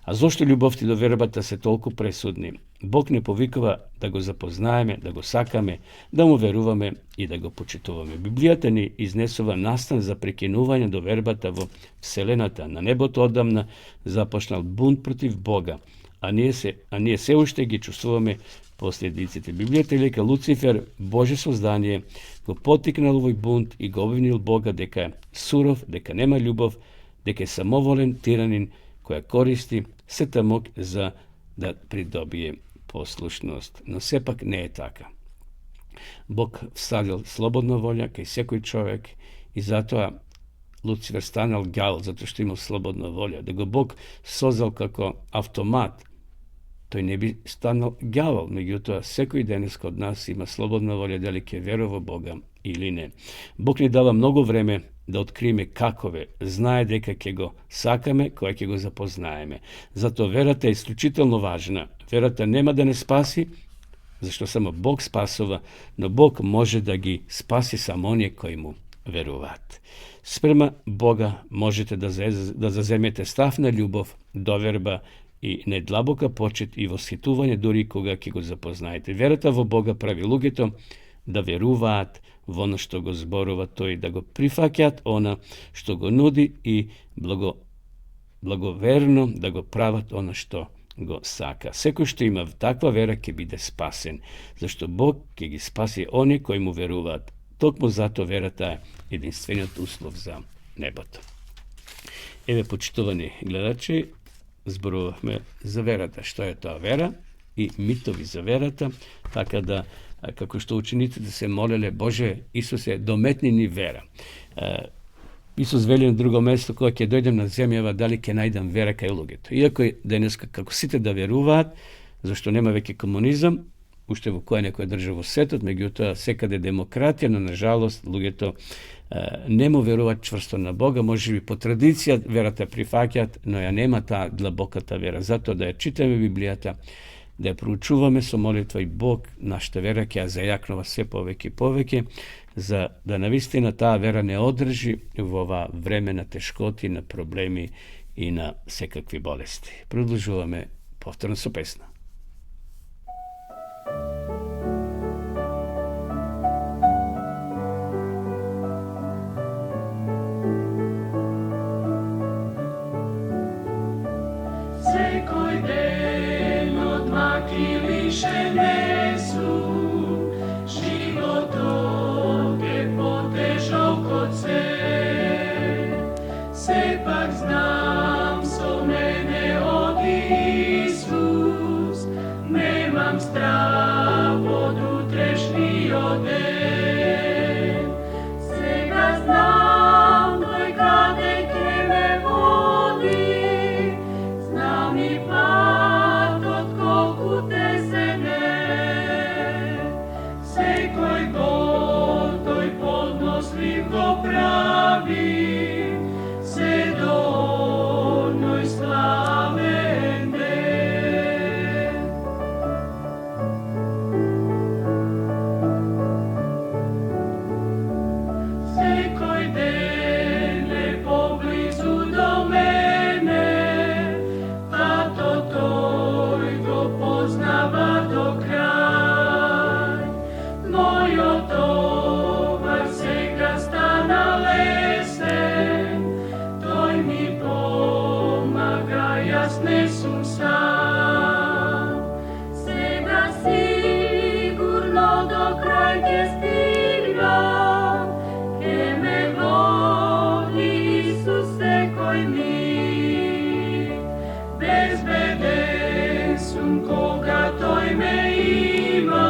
А зошто љубовта до вербата се толку пресудни? Бог не повикува да го запознаеме, да го сакаме, да му веруваме и да го почитуваме. Библијата ни изнесува настан за прекинување до вербата во вселената. На небото одамна започнал бунт против Бога, а ние се уште ги чувствуваме последиците. Библијата лека Луцифер, Боже создание, го потикнал овој бунт и го обвинил Бога дека е суров, дека нема љубов, дека е самоволен тиранин која користи сета мок за да придобие послушност. Но сепак не е така. Бог всадил слободна волја кај секој човек и затоа Луцифер станал ѓавол, затоа што имал слободна волја. Да го Бог создал како автомат, тој не би станал ѓавол. Меѓутоа, секој денеска од нас има слободна волја дали ќе верува Бога или не. Бог ни дава многу време да откриеме какове, знае дека ќе го сакаме, која ќе го запознаеме. Затоа верата е исклучително важна. Верата нема да не спаси, зашто само Бог спасува, но Бог може да ги спаси само оние кои му веруваат. Спрема Бога можете да заземете став на љубов, доверба и недлабока почет и восхитување дури кога ќе го запознаете. Верата во Бога прави луѓето да веруваат во оно што го зборува тој, да го прифаќаат она што го нуди и благоверно да го прават оно што го сака. Секој што има таква вера ќе биде спасен, зашто Бог ќе ги спаси оние кои му веруваат. Токму затоа верата е единствениот услов за небото. Еве, почитувани гледачи, зборувавме за верата. Што е тоа вера и митови за верата, така да како што учениците се молеле, Боже, Исусе, дометни ни вера. Исус вели на друго место, кога ќе дојдем на земјава, дали ќе најдам вера кај луѓето. Иако денеска како сите да веруваат, зашто нема веќе комунизам, уште во која некоја држава во светот, меѓутоа секаде демократија, но нажалост луѓето не му веруваат чврсто на Бога, може би по традиција верата прифаќаат, но ја нема таа длабоката вера. Затоа да ја читаме Библијата, да ја проучуваме со молитва и Бог, нашата вера ќе ја зајакнува се повеќе и повеќе, за да навистина таа вера не одржи во ова време на тешкоти, на проблеми и на секакви болести. Продолжуваме повторно со песна. Секој ден одмаки лишене су, животот е потежок од се. Сепак знам со мене оди Исус, немам страх од утрешниот ден. Сега знам тој каде ќе ме води, знам и патот колку тесен е. Секој гол тој поднослив го прави, се до оној славен ден. Секој ден е поблизу до мене, тато тој го познава до крај. Мојот товар сега стана лесен, тој ми помага, јас не сум сам. Сега сигурно до крај ќе стигнам, ќе ме води Исус секој миг. Безбеден сум кога тој ме има,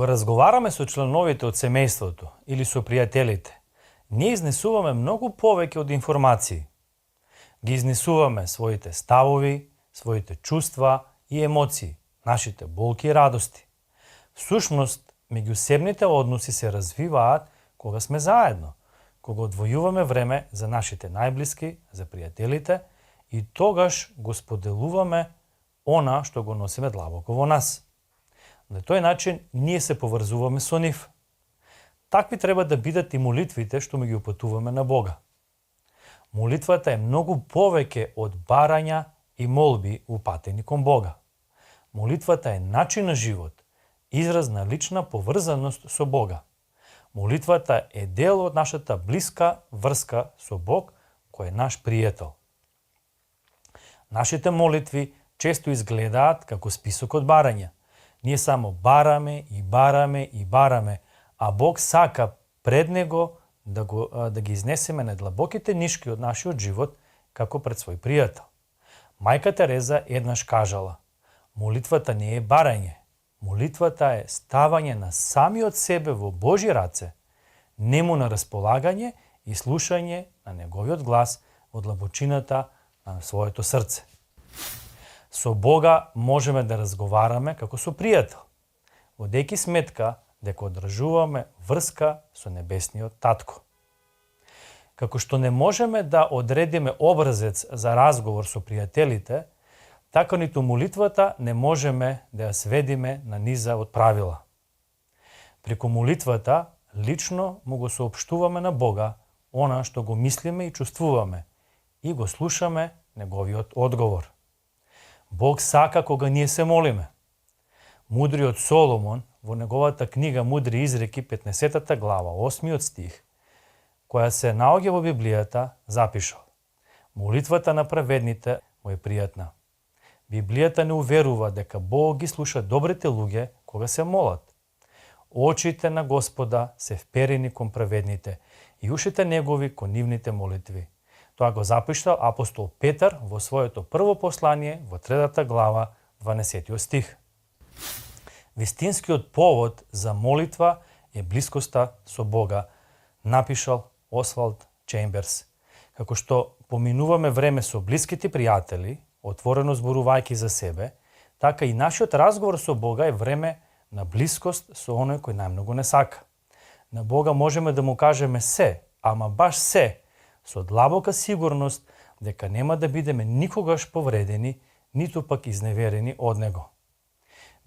Кога разговараме со членовите од семејството или со пријателите, ние изнесуваме многу повеќе од информации. Ги изнесуваме своите ставови, своите чувства и емоции, нашите болки и радости. Всушност, меѓусебните односи се развиваат кога сме заедно, кога одвојуваме време за нашите најблиски, за пријателите и тогаш го споделуваме она што го носиме длабоко во нас. На тој начин ние се поврзуваме со нив. Такви треба да бидат и молитвите што ми ги упатуваме на Бога. Молитвата е многу повеќе од барања и молби упатени кон Бога. Молитвата е начин на живот, израз на лична поврзаност со Бога. Молитвата е дел од нашата блиска врска со Бог, кој е наш пријател. Нашите молитви често изгледаат како список од барања. Ние само бараме и бараме и бараме, а Бог сака пред Него да ги изнесеме најдлабоките нишки од нашиот живот како пред свој пријател. Мајка Тереза еднаш кажала: молитвата не е барање, молитвата е ставање на самиот себе во Божи раце, нему на располагање и слушање на неговиот глас во длабочината на своето срце. Со Бога можеме да разговараме како со пријател, водејќи сметка дека одржуваме врска со небесниот татко. Како што не можеме да одредиме образец за разговор со пријателите, така ниту молитвата не можеме да ја сведиме на низа од правила. Преку молитвата лично му го соопштуваме на Бога она што го мислиме и чувствуваме и го слушаме неговиот одговор. Бог сака кога ние се молиме. Мудриот Соломон во неговата книга Мудри изреки 15 глава 8 стих, која се наоѓа во Библијата, запишал: молитвата на праведните му е пријатна. Библијата не уверува дека Бог ги слуша добрите луѓе кога се молат. Очите на Господа се вперени кон праведните и ушите негови кон нивните молитви. Тоа го запишал апостол Петар во своето прво послание во 3 глава 12 стих. Вистинскиот повод за молитва е блискоста со Бога, напишал Освалд Чемберс. Како што поминуваме време со блиските пријатели, отворено зборувајќи за себе, така и нашиот разговор со Бога е време на блискост со оној кој најмногу не сака. На Бога можеме да му кажеме се, ама баш се, со длабока сигурност дека нема да бидеме никогаш повредени, ниту пак изневерени од Него.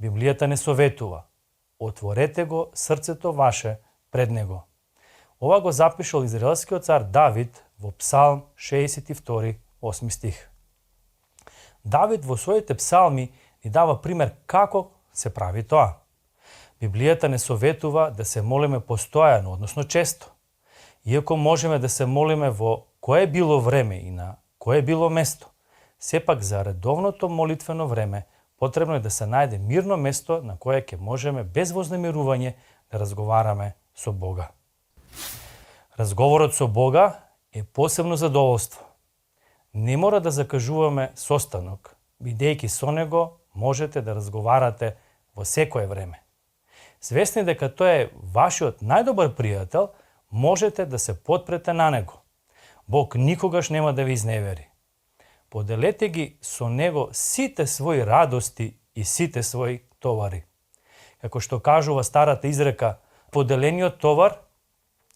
Библијата не советува: отворете го срцето ваше пред Него. Ова го запишал израелскиот цар Давид во Псалм 62, 8 стих. Давид во своите псалми ни дава пример како се прави тоа. Библијата не советува да се молиме постојано, односно често. Иако можеме да се молиме во кое било време и на кое било место, сепак за редовното молитвено време потребно е да се најде мирно место на кое ќе можеме без вознемирување да разговараме со Бога. Разговорот со Бога е посебно задоволство. Не мора да закажуваме состанок, бидејќи со Него можете да разговарате во секое време. Свесни дека тој е вашиот најдобар пријател, можете да се потпрете на Него. Бог никогаш нема да ви изневери. Поделете ги со Него сите своји радости и сите своји товари. Како што кажува старата изрека, поделениот товар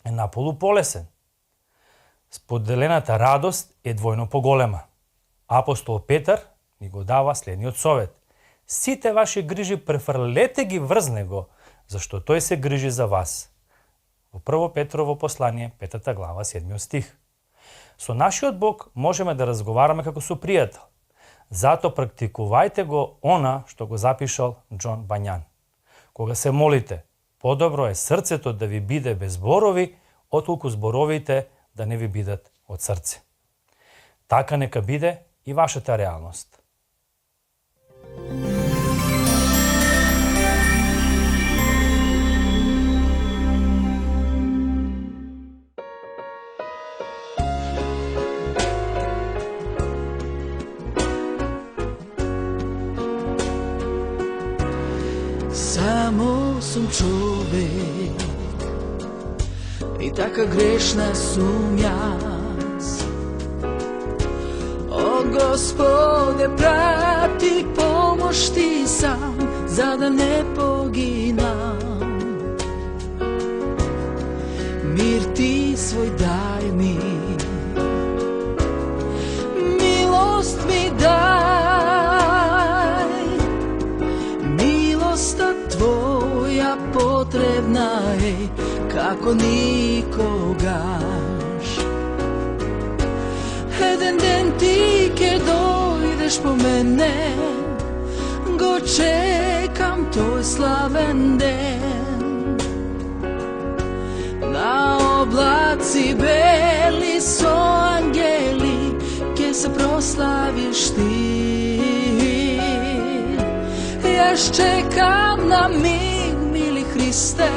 е наполу полесен. Споделената радост е двојно поголема. Апостол Петар ни го дава следниот совет: сите ваши грижи префрлете ги врз Него, зашто тој се грижи за вас. Во Прво Петрово послание, 5 глава, 7 стих. Со нашиот Бог можеме да разговараме како со пријател. Зато практикувајте го она што го запишал Џон Бањан. Кога се молите, подобро е срцето да ви биде без зборови, отколку зборовите да не ви бидат од срце. Така нека биде и вашата реалност. Samo sam čovek i taka grešna sum jaz. O Gospode, prati, pomož ti sam, za da ne poginam. Mir ti svoj daj mi, milost mi daj, milosta tvoja potrebna je kako nikogaš. Jedan den ti ke dojdeš po mene, go čekam tvoj slaven den. Na oblaci beli su angeli, ke se proslaviš ti. Ja čekam na mig, mili Hriste,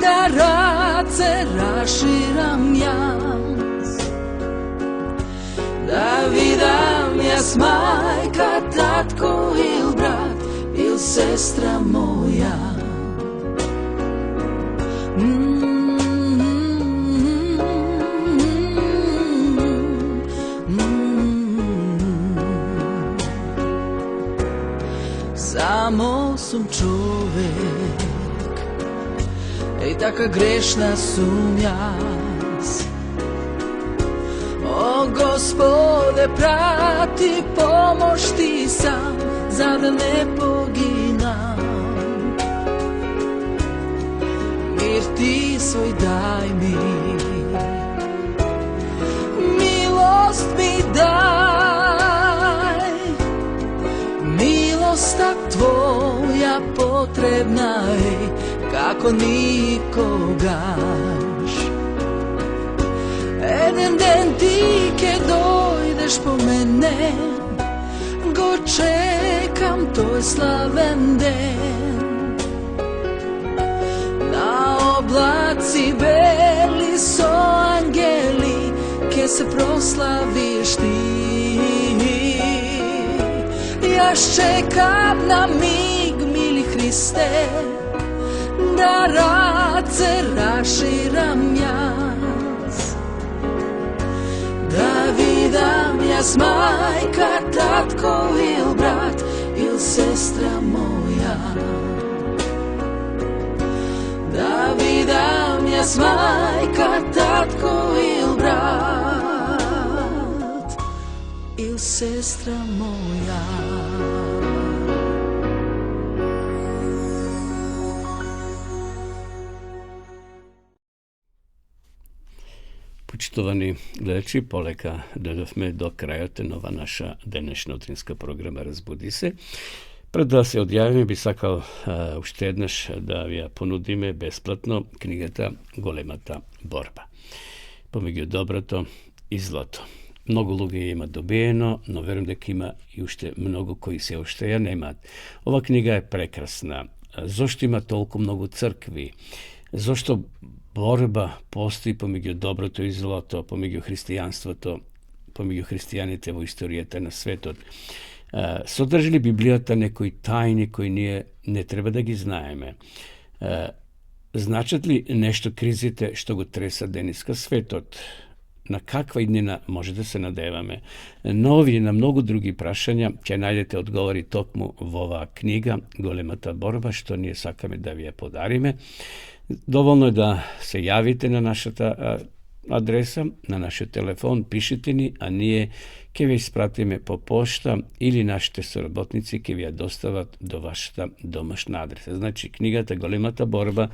da race raširam jaz. Da vidam jas majka, tatko il brat, il sestra moja. Samo sam čovek i taka grešna sum jaz. O Gospode, prati, pomož ti sam, za da ne poginam. Mir ti svoj daj mi, milost mi daj, milosta tvoja potrebna je kako nikogaš. Jedan den ti ke dojdeš po mene, go čekam tvoj slaven den. Na oblaci beli su angeli, ke se proslaviš ti. Ja čekam na mig, mili Hriste, da race raširam jaz. Da vidam jas majka, tatko il brat, il sestra moja. Da vidam jas majka, tatko il brat, il sestra moja. Poštovani gledači, poleka dodavme do kraja nova naša današnja utrinska programa Razbudi se. Pred da se odjavim bi sakal uštednaš da ja ponudime besplatno knjigata Golemata borba. Pomigio dobroto i zlato. Mnogo luge ima dobijeno, no verujem da ima i ušte mnogo koji se ušteja nema. Ova knjiga je prekrasna. Zašto ima toliko mnogo crkvi? Zašto borba postoji pomigio dobroto i zlato, pomigio hristijanstvo to, pomigio hristijanite u istorijete na svetu. Sodržili Biblijata nekoj tajni koji ne treba da gi znajeme. Značat li nešto krizite što go tresa deniska svetot? Na kakva idnina može da se nadevame? Novi na mnogo drugi prašanja će najdete odgovori tokmu ova knjiga Golemata borba, što nije sakame da vi je podarime. Dovoljno je da se javite na naša adresa, na naš telefon, pišite ni, a nije ke vi ispratime po pošta ili našite sorobotnici ke vi je dostavat do vaša domašna adresa. Znači, knjigata Golemata borba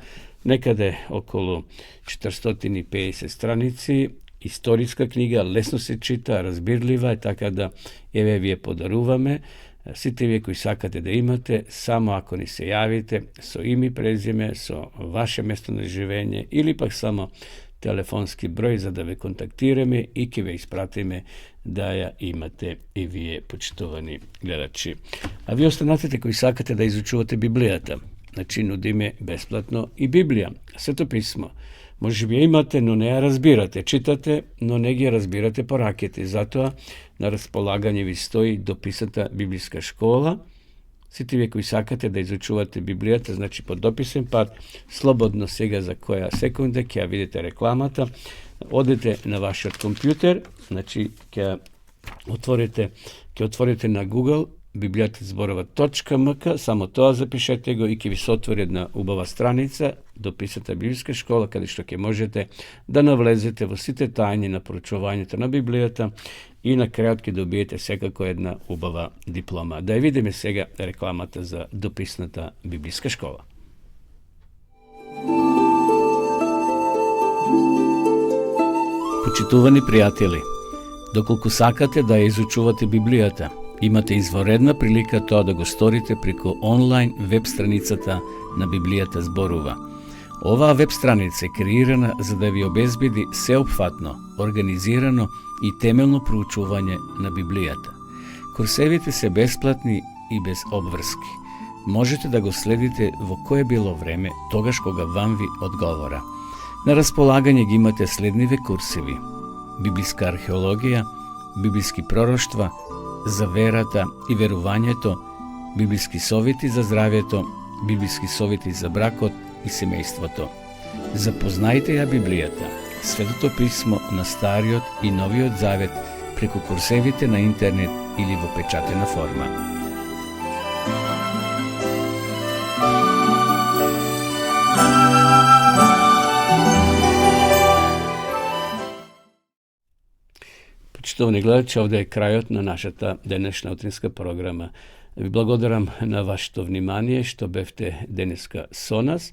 nekada je okolo 450 stranici, istorijska knjiga, lesno se čita, razbirljiva je, tako da eve vi je podaruvame. Site vi koji sakate da imate, samo ako ni se javite, so imi prezime, so vaše mjesto na živenje ili pak samo telefonski broj za da ve kontaktirame i ke ve ispratime da ja imate i vi je počtovani gledači. A vi ostanate koji sakate da izučuvate Biblijata. Znači nudime besplatno i Biblija, Sveto pismo. Može bi je imate, no ne je razbirate. Čitate, no ne je razbirate po raketi. Zato na raspolaganje vi stoji dopisata biblijska škola Сите вие кои сакате да изучувате Библијата, значи по дописен пат, слободно сега за која секунда ќе ја видите рекламата, одете на вашиот компјутер, значи ќе отворите на Google biblioteczborova.mk, само тоа запишете го и ќе ви се отвори една убава страница, дописата Библијска школа, каде што ќе можете да навлезете во сите тајни на проучувањето на Библијата и на крајот ќе добиете секако една убава диплома. Да ја видиме сега рекламата за дописната Библијска школа. Почитувани пријатели, доколку сакате да ја изучувате Библијата, имате изворедна прилика тоа да го сторите преку онлайн веб страницата на Библијата зборува. Оваа веб страница е креирана за да ви обезбеди сеопфатно, организирано и темелно проучување на Библијата. Курсевите се бесплатни и без обврски. Можете да го следите во кое било време, тогаш кога вам ви одговора. На располагање ги имате следниве курсеви: библиска археологија, библиски пророштва, за верата и верувањето, библиски совети за здравјето, библиски совети за бракот и семејството. Запознајте ја Библијата, Светото писмо на Стариот и Новиот Завет преку курсевите на интернет или во печатена форма. Почитувани гледачи, овде е крајот на нашата денешна утринска програма. Ви благодарам на вашето внимание што бевте денеска со нас.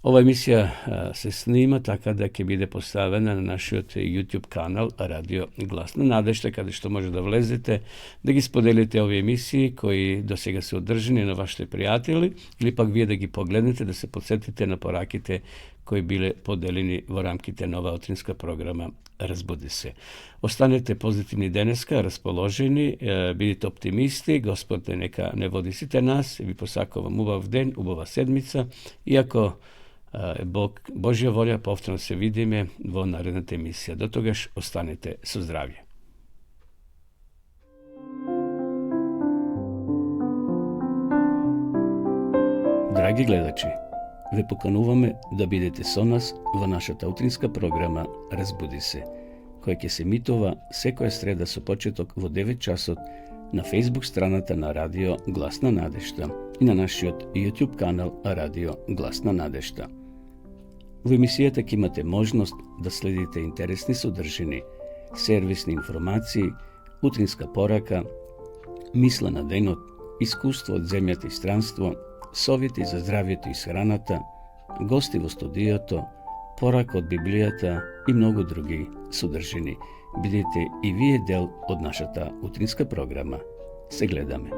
Ова емисија се снима така да ќе биде поставена на нашиот YouTube канал Радио Глас на надежта, каде што може да влезете, да ги споделите овие емисии кои досега се одржани на вашите пријатели, или пак вие да ги погледнете, да се подсетите на пораките кои биле поделени во рамките на оваа утринска програма Разбуди се. Останете позитивни денеска, расположени, бидите оптимисти, Господ нека не води сите нас, ви посакувам убав ден, убава седмица, и ако Божја волја, повторно се видиме во наредната емисија. До тогаш останете со здравје. Драги гледачи, ве покануваме да бидете со нас во нашата утринска програма Разбуди се, која ќе се емитува секоја среда со почеток во 9 часот на Facebook страната на Радио Глас на надежта и на нашиот YouTube канал Радио Глас на надежта. Во емисијата ќе имате можност да следите интересни содржини, сервисни информации, утринска порака, мисла на денот, искуство од земјата и странство, совети за здравјето и схраната, гости во студиото, порака од Библијата и многу други содржини. Бидете и вие дел од нашата утринска програма. Се гледаме.